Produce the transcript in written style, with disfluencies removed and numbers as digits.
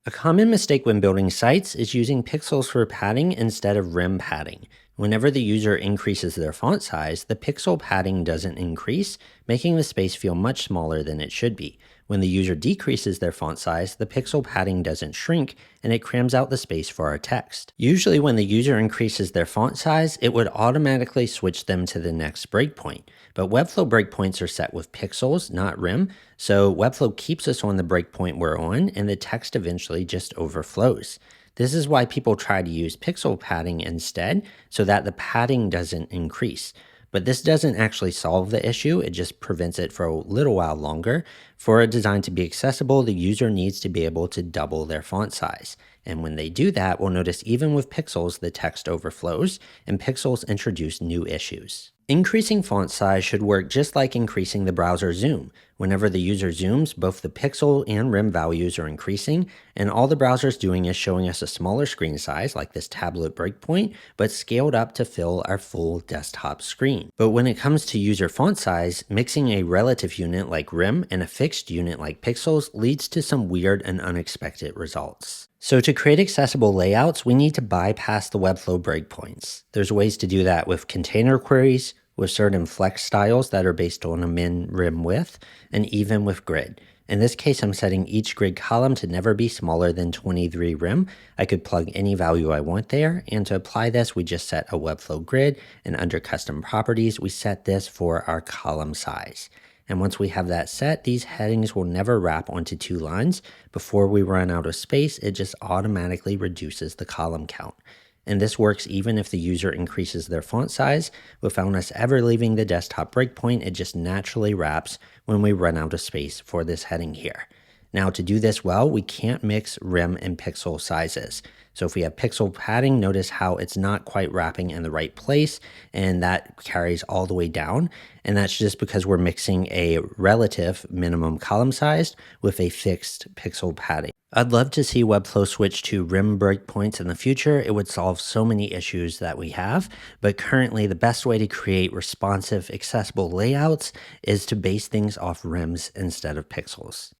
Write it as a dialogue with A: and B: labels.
A: A common mistake when building sites is using pixels for padding instead of rim padding. Whenever the user increases their font size, the pixel padding doesn't increase, making the space feel much smaller than it should be. When the user decreases their font size, the pixel padding doesn't shrink, and it crams out the space for our text. Usually when the user increases their font size, it would automatically switch them to the next breakpoint. But Webflow breakpoints are set with pixels, not rim, so Webflow keeps us on the breakpoint we're on, and the text eventually just overflows. This is why people try to use pixel padding instead, so that the padding doesn't increase. But this doesn't actually solve the issue, it just prevents it for a little while longer. For a design to be accessible, the user needs to be able to double their font size. And when they do that, we'll notice even with pixels, the text overflows, and pixels introduce new issues. Increasing font size should work just like increasing the browser zoom. Whenever the user zooms, both the pixel and rim values are increasing, and all the browser's doing is showing us a smaller screen size, like this tablet breakpoint, but scaled up to fill our full desktop screen. But when it comes to user font size, mixing a relative unit like rim and a fixed unit like pixels leads to some weird and unexpected results. So to create accessible layouts, we need to bypass the Webflow breakpoints. There's ways to do that with container queries, with certain flex styles that are based on a min rim width, and even with grid. In this case, I'm setting each grid column to never be smaller than 23 rim. I could plug any value I want there, and to apply this, we just set a Webflow grid, and under custom properties, we set this for our column size. And once we have that set, these headings will never wrap onto two lines. Before we run out of space, it just automatically reduces the column count. And this works even if the user increases their font size. Without us ever leaving the desktop breakpoint, it just naturally wraps when we run out of space for this heading here. Now to do this well, we can't mix rim and pixel sizes. So if we have pixel padding, notice how it's not quite wrapping in the right place, and that carries all the way down. And that's just because we're mixing a relative minimum column size with a fixed pixel padding. I'd love to see Webflow switch to rim breakpoints in the future. It would solve so many issues that we have, but currently the best way to create responsive, accessible layouts is to base things off rims instead of pixels.